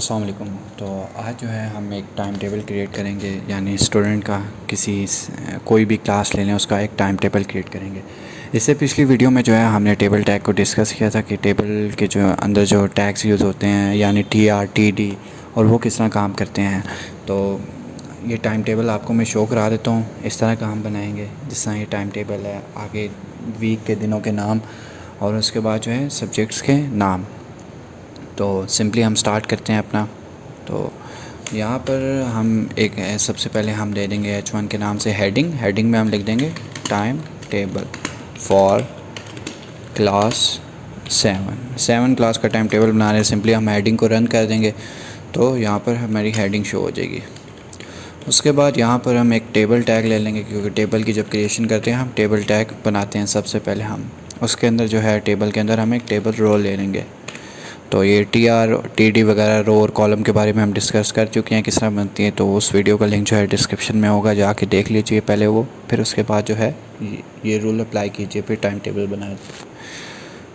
अस्सलाम वालेकुम। तो आज जो है हम एक टाइम टेबल क्रिएट करेंगे, यानी स्टूडेंट का कोई भी क्लास ले लें उसका एक टाइम टेबल क्रिएट करेंगे। इससे पिछली वीडियो में जो है हमने टेबल टैग को डिस्कस किया था कि टेबल के जो अंदर जो टैग्स यूज़ होते हैं यानी TR TD और वो किस तरह काम करते हैं। तो ये टाइम टेबल आपको मैं शो करा देता हूँ। इस तरह का हम बनाएंगे जिस तरह ये टाइम टेबल है, आगे वीक के दिनों के नाम और उसके बाद जो है सब्जेक्ट्स के नाम। तो सिंपली हम स्टार्ट करते हैं अपना। तो यहाँ पर हम सबसे पहले हम दे देंगे H1 के नाम से हेडिंग में हम लिख देंगे time table for class 7 class का टाइम टेबल बना रहे हैं। सिंपली हम हेडिंग को रन कर देंगे तो यहाँ पर हमारी हेडिंग शो हो जाएगी। उसके बाद यहाँ पर हम एक टेबल टैग ले लेंगे, क्योंकि टेबल की जब क्रिएशन करते हैं हम टेबल टैग बनाते हैं सबसे पहले। हम उसके अंदर जो है टेबल के अंदर हम एक टेबल रो ले लेंगे। तो ये TR TD वगैरह रो और कॉलम के बारे में हम डिस्कस कर चुके हैं किस तरह बनती है, तो उस वीडियो का लिंक जो है डिस्क्रिप्शन में होगा, जाके देख लीजिए पहले वो। फिर उसके बाद जो है ये रूल अप्लाई कीजिए, फिर टाइम टेबल बनाए।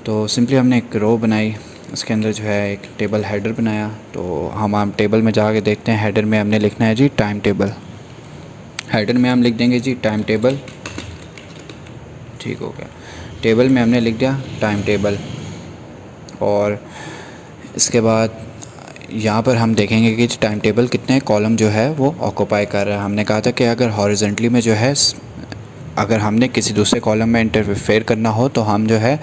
तो सिंपली हमने एक रो बनाई, उसके अंदर जो है एक टेबल हेडर बनाया। तो हम टेबल में जाके देखते हैं। हेडर में हमने लिखना है जी टाइम टेबल। हेडर में हम लिख देंगे जी टाइम टेबल, ठीक हो गया। टेबल में हमने लिख दिया टाइम टेबल। और इसके बाद यहाँ पर हम देखेंगे कि टाइम टेबल कितने कॉलम जो है वो ऑक्यूपाई कर रहा है। हमने कहा था कि अगर हॉरिजॉन्टली में जो है अगर हमने किसी दूसरे कॉलम में इंटरफेयर करना हो तो हम जो है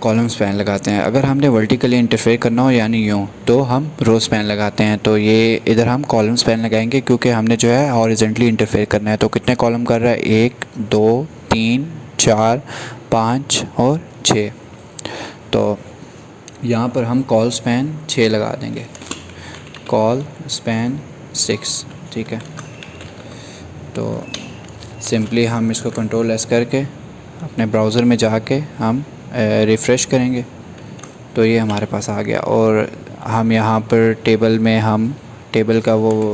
कॉलम स्पैन लगाते हैं। अगर हमने वर्टिकली इंटरफेयर करना हो यानी यूँ, तो हम रो स्पैन लगाते हैं। तो ये इधर हम कॉलम स्पैन लगाएंगे क्योंकि हमने जो है हॉरिजॉन्टली इंटरफेयर करना है। तो कितने कॉलम कर रहा है, 1 2 3 4 5 और 6। तो यहाँ पर हम कॉल स्पैन 6 लगा देंगे, कॉल स्पैन 6, ठीक है। तो सिंपली हम इसको कंट्रोल S करके अपने ब्राउज़र में जाके हम रिफ़्रेश करेंगे तो ये हमारे पास आ गया। और हम यहाँ पर टेबल में हम टेबल का वो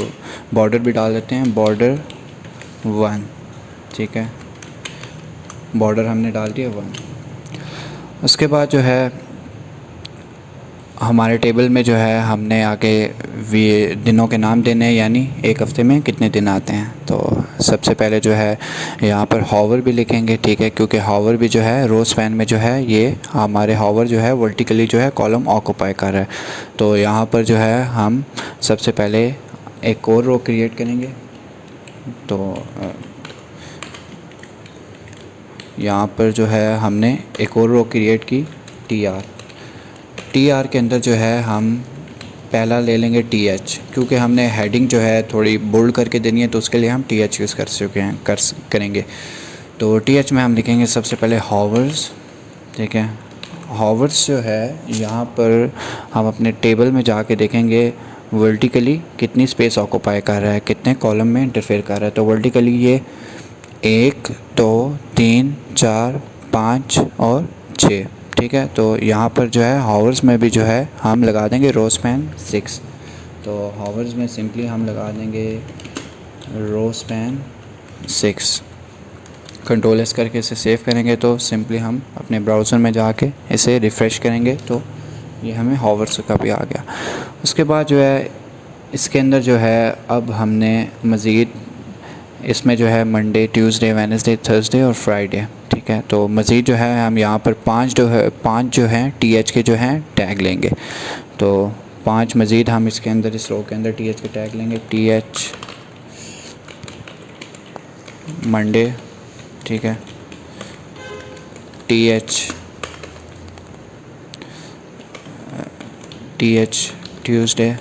बॉर्डर भी डाल देते हैं, बॉर्डर 1, ठीक है। बॉर्डर हमने डाल दिया 1। उसके बाद जो है हमारे टेबल में जो है हमने आगे दिनों के नाम देने हैं, यानी एक हफ़्ते में कितने दिन आते हैं। तो सबसे पहले जो है यहाँ पर हावर भी लिखेंगे, ठीक है, क्योंकि हावर भी जो है रो स्पैन में जो है ये हमारे हावर जो है वर्टिकली जो है कॉलम ऑक्यूपाई कर रहा है। तो यहाँ पर जो है हम सबसे पहले एक और रो क्रिएट करेंगे। तो यहाँ पर जो है हमने एक और रो क्रिएट की TR के अंदर जो है हम पहला ले लेंगे TH, क्योंकि हमने हेडिंग जो है थोड़ी बोल्ड करके देनी है तो उसके लिए हम TH यूज़ करेंगे। तो TH में हम लिखेंगे सबसे पहले हावर्स, ठीक है। हावर्स जो है यहाँ पर हम अपने टेबल में जाके देखेंगे वर्टिकली कितनी स्पेस ऑक्यूपाई कर रहा है, कितने कॉलम में इंटरफेयर कर रहा है। तो वर्टिकली ये 1 2 3 4 5 और 6, ठीक है। तो यहाँ पर जो है हावर्स में भी जो है हम लगा देंगे रो स्पैन 6। तो हावर्स में सिंपली हम लगा देंगे रो स्पैन 6। कंट्रोल S करके इसे सेव करेंगे तो सिंपली हम अपने ब्राउज़र में जाके इसे रिफ़्रेश करेंगे तो ये हमें हावर्स का भी आ गया। उसके बाद जो है इसके अंदर जो है अब हमने मज़ीद इसमें जो है मंडे ट्यूसडे वेडनेसडे थर्सडे और फ्राइडे, ठीक है। तो मज़ीद जो है हम यहाँ पर 5 जो हैं TH के जो हैं टैग लेंगे। तो 5 मज़ीद हम इसके अंदर इस रो के अंदर TH के टैग लेंगे। TH मंडे, ठीक है। TH Tuesday,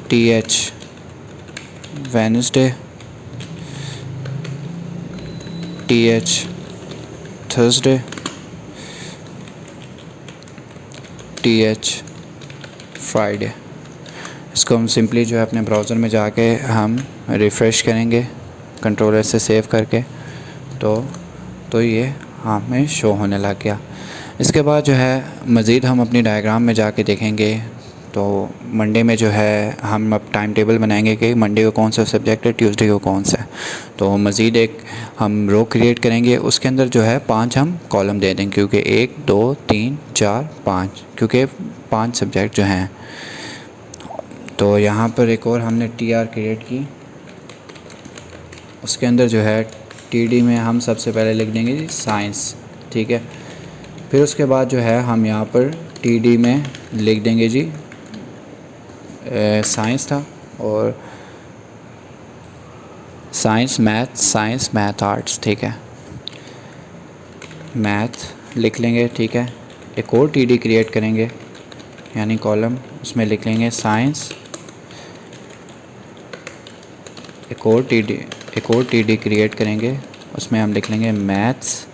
TH Wednesday, TH Thursday, TH Friday. इसको हम सिंपली जो है अपने ब्राउज़र में जाके हम रिफ़्रेश करेंगे कंट्रोलर से सेव करके तो ये हमें शो होने लग गया। इसके बाद जो है मज़ीद हम अपनी डायग्राम में जाके देखेंगे तो मंडे में जो है हम अब टाइम टेबल बनाएंगे कि मंडे को कौन सा सब्जेक्ट है, ट्यूसडे को कौन सा है। तो मज़ीद एक हम रो क्रिएट करेंगे, उसके अंदर जो है 5 हम कॉलम दे देंगे, क्योंकि 1 2 3 4 5, क्योंकि 5 सब्जेक्ट जो हैं। तो यहाँ पर एक और हमने TR क्रिएट की, उसके अंदर जो है TD में हम सबसे पहले लिख देंगे जी साइंस, ठीक है। फिर उसके बाद जो है हम यहाँ पर TD में लिख देंगे जी साइंस था, और साइंस मैथ आर्ट्स, ठीक है, मैथ लिख लेंगे, ठीक है। एक और TD क्रिएट करेंगे यानी कॉलम, उसमें लिख लेंगे साइंस। एक और TD क्रिएट करेंगे, उसमें हम लिख लेंगे मैथ्स।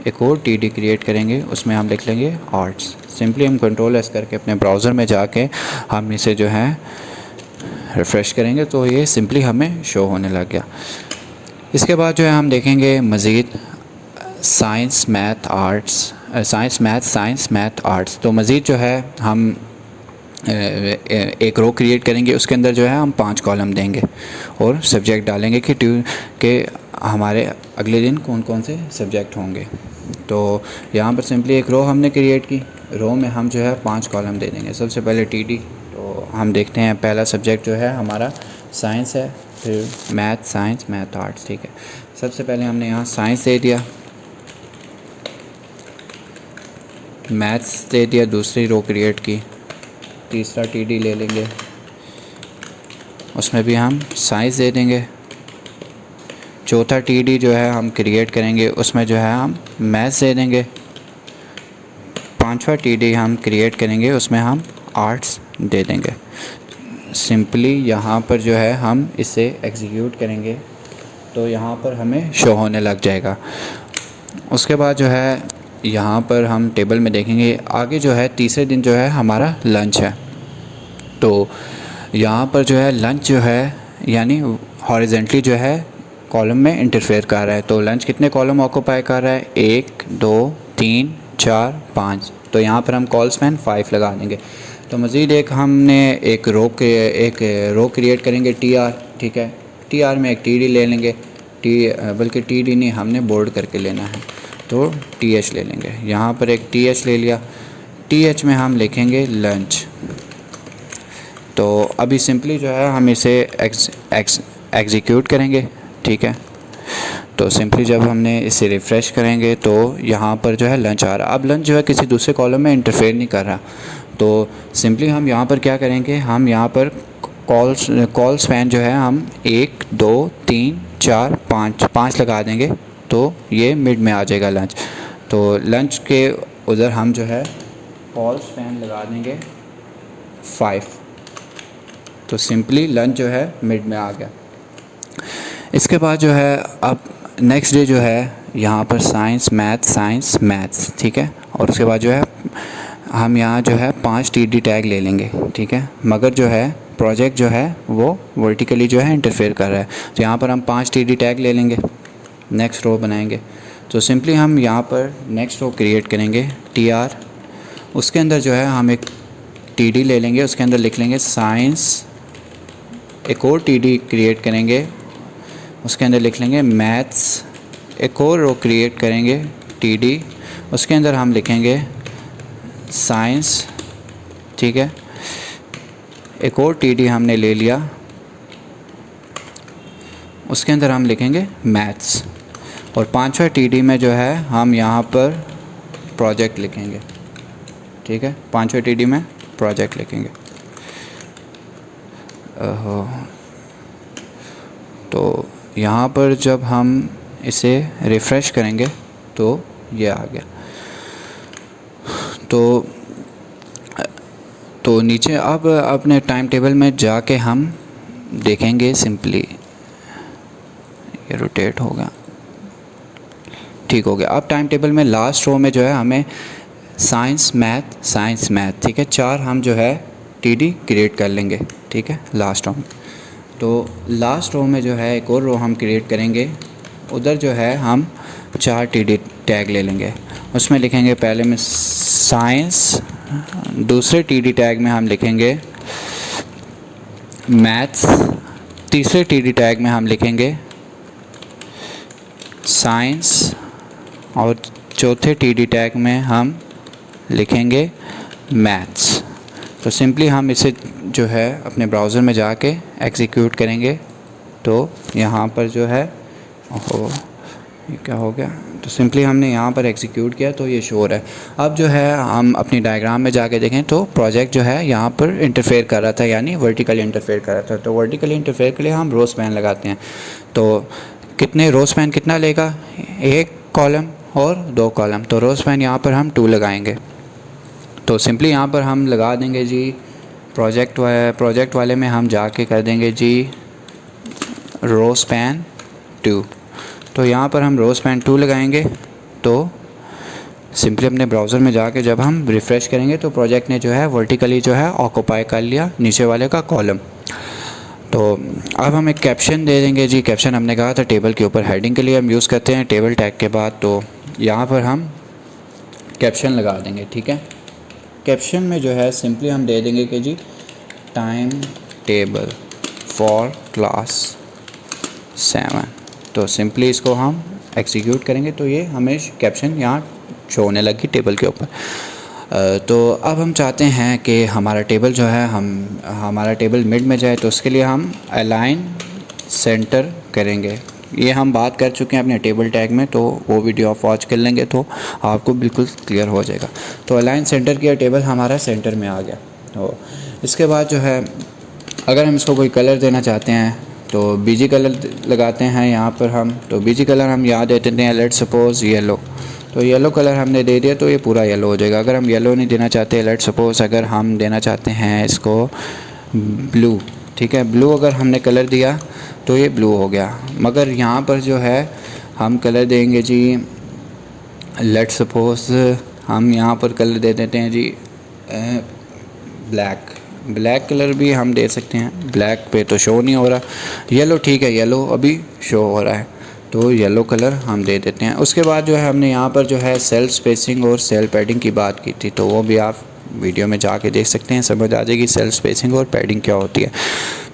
एक और TD क्रिएट करेंगे, उसमें हम लिख लेंगे आर्ट्स। सिंपली हम Ctrl+S करके अपने ब्राउज़र में जाके हम इसे जो है रिफ़्रेश करेंगे तो ये सिंपली हमें शो होने लग गया। इसके बाद जो है हम देखेंगे मज़ीद साइंस मैथ आर्ट्स। तो मज़ीद जो है हम एक रो क्रिएट करेंगे, उसके अंदर जो है हम 5 कॉलम देंगे और सब्जेक्ट डालेंगे कि हमारे अगले दिन कौन कौन से सब्जेक्ट होंगे। तो यहाँ पर सिंपली एक रो हमने क्रिएट की, रो में हम जो है 5 कॉलम दे देंगे। सबसे पहले TD, तो हम देखते हैं पहला सब्जेक्ट जो है हमारा साइंस है, फिर साइंस मैथ आर्ट्स, ठीक है। सबसे पहले हमने यहाँ साइंस दे दिया, मैथ्स दे दिया, दूसरी रो क्रिएट की, तीसरा TD ले लेंगे, उसमें भी हम साइंस दे देंगे। चौथा TD जो है हम क्रिएट करेंगे, उसमें जो है हम मैथ्स दे देंगे। पांचवा TD हम क्रिएट करेंगे, उसमें हम आर्ट्स दे देंगे। सिंपली यहाँ पर जो है हम इसे एग्जीक्यूट करेंगे तो यहाँ पर हमें शो होने लग जाएगा। उसके बाद जो है यहाँ पर हम टेबल में देखेंगे, आगे जो है तीसरे दिन जो है हमारा लंच है। तो यहाँ पर जो है लंच जो है यानी हॉरिजेंटली जो है कॉलम में इंटरफेयर कर रहा है। तो लंच कितने कॉलम ऑक्यूपाई कर रहा है, 1 2 3 4 5। तो यहाँ पर हम कॉल स्पैन 5 लगा देंगे। तो मज़ीद एक हमने एक रो क्रिएट करेंगे TR, ठीक है। TR में एक TD ले लेंगे, बल्कि TD नहीं, हमने बोल्ड करके लेना है, तो TH ले लेंगे। यहाँ पर एक TH ले लिया, TH में हम लिखेंगे लंच। तो अभी सिंपली जो है हम इसे एग्जीक्यूट करेंगे, ठीक है। तो सिंपली जब हमने इसे रिफ़्रेश करेंगे तो यहाँ पर जो है लंच आ रहा। अब लंच जो है किसी दूसरे कॉलम में इंटरफेयर नहीं कर रहा। तो सिंपली हम यहाँ पर क्या करेंगे, हम यहाँ पर कॉल स्पैन जो है हम 1 2 3 4 5 लगा देंगे, तो ये मिड में आ जाएगा लंच। तो लंच के उधर हम जो है कॉल स्पैन लगा देंगे 5। तो सिंपली लंच जो है मिड में आ गया। इसके बाद जो है अब नेक्स्ट डे जो है यहाँ पर साइंस मैथ्स, ठीक है। और उसके बाद जो है हम यहाँ जो है 5 TD टैग ले लेंगे, ठीक है। मगर जो है प्रोजेक्ट जो है वो वर्टिकली जो है इंटरफेयर कर रहा है, तो यहाँ पर हम 5 TD टैग ले लेंगे, नेक्स्ट रो बनाएंगे। तो सिंपली हम यहाँ पर नेक्स्ट रो क्रिएट करेंगे TR, उसके अंदर जो है हम एक TD ले लेंगे, उसके अंदर लिख लेंगे साइंस। एक और TD क्रिएट करेंगे, उसके अंदर लिख लेंगे मैथ्स। एक और रो क्रिएट करेंगे TD, उसके अंदर हम लिखेंगे साइंस, ठीक है। एक और TD हमने ले लिया, उसके अंदर हम लिखेंगे मैथ्स। और पांचवा TD में जो है हम यहाँ पर प्रोजेक्ट लिखेंगे, ठीक है। पांचवा TD में प्रोजेक्ट लिखेंगे। तो यहाँ पर जब हम इसे रिफ़्रेश करेंगे तो ये आ गया। तो नीचे अब अपने टाइम टेबल में जाके हम देखेंगे, सिंपली ये रोटेट होगा, ठीक हो गया। अब टाइम टेबल में लास्ट रो में जो है हमें साइंस मैथ, ठीक है। 4 हम जो है TD क्रिएट कर लेंगे, ठीक है, लास्ट रो में। तो लास्ट रो में जो है एक और रो हम क्रिएट करेंगे, उधर जो है हम 4 TD टैग ले लेंगे, उसमें लिखेंगे पहले में साइंस दूसरे टीडी टैग में हम लिखेंगे मैथ्स, तीसरे टीडी टैग में हम लिखेंगे साइंस और चौथे टीडी टैग में हम लिखेंगे मैथ्स। तो सिंपली हम इसे जो है अपने ब्राउज़र में जाके एग्जीक्यूट करेंगे तो यहाँ पर जो है, ओहो ये क्या हो गया, तो सिंपली हमने यहाँ पर एग्जीक्यूट किया तो ये शो हो रहा है। अब जो है हम अपनी डायग्राम में जाके देखें तो प्रोजेक्ट जो है यहाँ पर इंटरफेयर कर रहा था, यानी वर्टिकली इंटरफेयर कर रहा था। तो वर्टिकली इंटरफेयर के लिए हम रो स्पैन लगाते हैं। तो कितने रो स्पैन कितना लेगा, एक कॉलम और दो कॉलम। तो रो स्पैन यहाँ पर हम 2 लगाएंगे। तो सिंपली यहाँ पर हम लगा देंगे जी प्रोजेक्ट वाले में हम जाके कर देंगे जी रो स्पैन 2। तो यहाँ पर हम रो स्पैन 2 लगाएंगे। तो सिंपली अपने ब्राउज़र में जाके जब हम रिफ़्रेश करेंगे तो प्रोजेक्ट ने जो है वर्टिकली जो है ऑक्यूपाई कर लिया नीचे वाले का कॉलम। तो अब हम एक कैप्शन दे देंगे जी। कैप्शन हमने कहा था टेबल के ऊपर हेडिंग के लिए हम यूज़ करते हैं टेबल टैग के बाद। तो यहाँ पर हम कैप्शन लगा देंगे, ठीक है। कैप्शन में जो है सिंपली हम दे देंगे कि जी टाइम टेबल फॉर क्लास 7। तो सिंपली इसको हम एग्जीक्यूट करेंगे तो ये हमें कैप्शन यहाँ शो होने लगी टेबल के ऊपर। तो अब हम चाहते हैं कि हमारा टेबल जो है हमारा टेबल मिड में जाए। तो उसके लिए हम अलाइन सेंटर करेंगे। ये हम बात कर चुके हैं अपने टेबल टैग में, तो वो वीडियो आप वॉच कर लेंगे तो आपको बिल्कुल क्लियर हो जाएगा। तो अलाइन सेंटर किया, टेबल हमारा सेंटर में आ गया। तो इसके बाद जो है अगर हम इसको कोई कलर देना चाहते हैं तो बीजी कलर लगाते हैं यहाँ पर हम। तो बीजी कलर हम यहाँ दे देते हैं लेट्स सपोज़ येलो। तो येलो कलर हमने दे दिया तो ये पूरा येलो हो जाएगा। अगर हम येलो नहीं देना चाहते, लेट्स सपोज़ अगर हम देना चाहते हैं इसको ब्लू, ठीक है, ब्लू अगर हमने कलर दिया तो ये ब्लू हो गया। मगर यहाँ पर जो है हम कलर देंगे जी, लेट्स सपोज़ हम यहाँ पर कलर दे देते हैं जी ब्लैक कलर भी हम दे सकते हैं। ब्लैक पे तो शो नहीं हो रहा, येलो ठीक है, येलो अभी शो हो रहा है तो येलो कलर हम दे देते हैं। उसके बाद जो है हमने यहाँ पर जो है सेल स्पेसिंग और सेल पैडिंग की बात की थी, तो वो भी आप वीडियो में जाके देख सकते हैं, समझ आ जाएगी सेल स्पेसिंग और पैडिंग क्या होती है।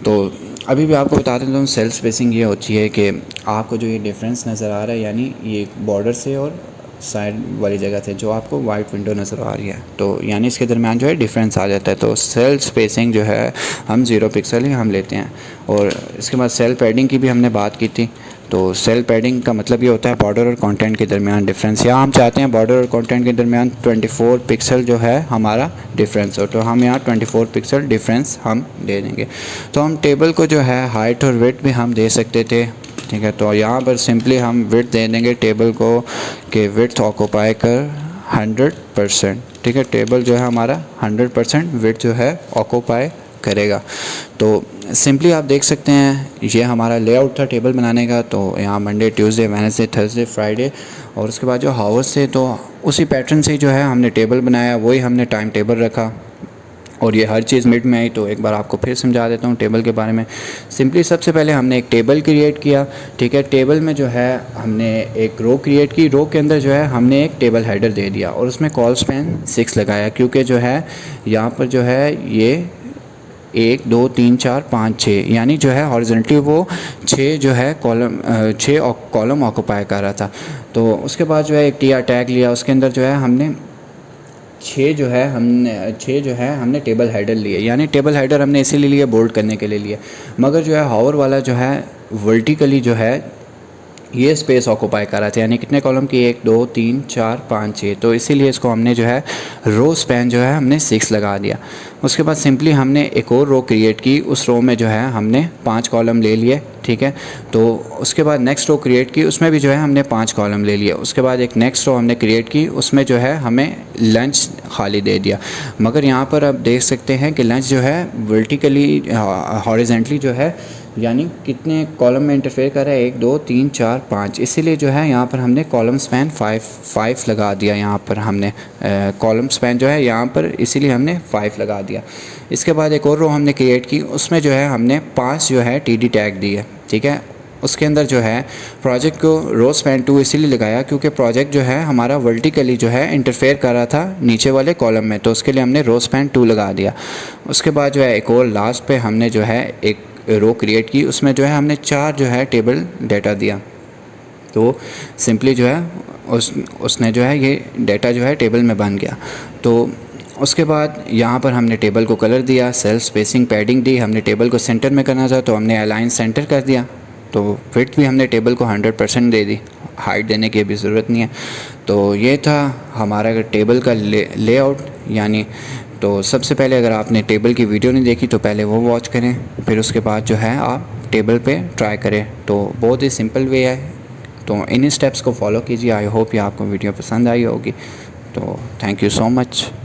तो अभी भी आपको बता देता हूँ सेल स्पेसिंग ये होती है कि आपको जो ये डिफरेंस नज़र आ रहा है, यानी ये बॉर्डर से और साइड वाली जगह से जो आपको वाइट विंडो नज़र आ रही है, तो यानी इसके दरमियान जो है डिफरेंस आ जाता है। तो सेल स्पेसिंग जो है हम 0 पिक्सल ही हम लेते हैं। और इसके बाद सेल पैडिंग की भी हमने बात की थी। तो सेल पैडिंग का मतलब ये होता है बॉर्डर और कंटेंट के दरमियान डिफरेंस। यहाँ हम चाहते हैं बॉर्डर और कंटेंट के दरमियान 24 पिक्सल जो है हमारा डिफरेंस हो, तो हम यहाँ 24 पिक्सल डिफरेंस हम दे देंगे। तो हम टेबल को जो है हाइट और विड्थ भी हम दे सकते थे, ठीक है। तो यहाँ पर सिंपली हम विड्थ दे देंगे टेबल को कि विड्थ ऑक्यूपाई कर 100%, ठीक है। टेबल जो है हमारा 100% विड्थ जो है ऑक्यूपाई करेगा। तो सिंपली आप देख सकते हैं ये हमारा लेआउट था टेबल बनाने का। तो यहाँ Monday, Tuesday, Wednesday, Thursday, Friday और उसके बाद जो हावर्स थे, तो उसी पैटर्न से जो है हमने टेबल बनाया, वही हमने टाइम टेबल रखा और ये हर चीज़ मिड में आई। तो एक बार आपको फिर समझा देता हूँ टेबल के बारे में। सिंपली सबसे पहले हमने एक टेबल क्रिएट किया, ठीक है। टेबल में जो है हमने एक रो क्रिएट की, रो के अंदर जो है हमने एक टेबल हेडर दे दिया और उसमें कॉल स्पैन 6 लगाया, क्योंकि जो है यहाँ पर जो है ये 1 2 3 4 5 6 यानी जो है हॉरिजॉन्टली वो 6 जो है कॉलम ऑक्यूपाई कर रहा था। तो उसके बाद जो है एक टीआर टैग लिया, उसके अंदर जो है हमने 6 जो है हमने टेबल हेडर लिए, यानी टेबल हेडर हमने इसीलिए लिए बोल्ड करने के लिए लिए। मगर जो है हावर वाला जो है वर्टिकली जो है ये स्पेस ऑक्यूपाई कर रहा था, यानी कितने कॉलम की 1 2 3 4 5 6, तो इसीलिए इसको हमने जो है रो स्पैन जो है हमने 6 लगा दिया। उसके बाद सिंपली हमने एक और रो क्रिएट की, उस रो में जो है हमने 5 कॉलम ले लिए, ठीक है। तो उसके बाद नेक्स्ट रो क्रिएट की, उसमें भी जो है हमने 5 कॉलम ले लिए। उसके बाद एक नेक्स्ट रो हमने क्रिएट की, उसमें जो है हमें लंच खाली दे दिया। मगर यहाँ पर आप देख सकते हैं कि लंच जो है वर्टिकली हॉरिजॉन्टली जो है यानी कितने कॉलम में इंटरफेयर कर रहा है 1 2 3 4 5, इसीलिए जो है यहाँ पर हमने कॉलम स्पैन 5 लगा दिया। यहाँ पर हमने कॉलम स्पैन जो है यहाँ पर इसीलिए हमने 5 लगा दिया। इसके बाद एक और रो हमने क्रिएट की, उसमें जो है हमने 5 जो है टीडी टैग दिए, ठीक है। उसके अंदर जो है प्रोजेक्ट को रो स्पैन 2 इसीलिए लगाया क्योंकि प्रोजेक्ट जो है हमारा वर्टिकली जो है इंटरफेयर कर रहा था नीचे वाले कॉलम में, तो उसके लिए हमने रो स्पैन 2 लगा दिया। उसके बाद जो है एक और लास्ट पे हमने जो है एक रो क्रिएट की, उसमें जो है हमने 4 जो है टेबल डेटा दिया। तो सिंपली जो है उसने जो है ये डेटा जो है टेबल में बन गया। तो उसके बाद यहाँ पर हमने टेबल को कलर दिया, सेल स्पेसिंग पैडिंग दी, हमने टेबल को सेंटर में करना था तो हमने अलाइन सेंटर कर दिया। तो विड्थ भी हमने टेबल को 100% दे दी, हाइट देने की भी ज़रूरत नहीं है। तो ये था हमारा टेबल का लेआउट यानी। तो सबसे पहले अगर आपने टेबल की वीडियो नहीं देखी तो पहले वो वॉच करें, फिर उसके बाद जो है आप टेबल पे ट्राई करें। तो बहुत ही सिंपल वे है, तो इन स्टेप्स को फॉलो कीजिए। आई होप ये आपको वीडियो पसंद आई होगी। तो थैंक यू सो मच।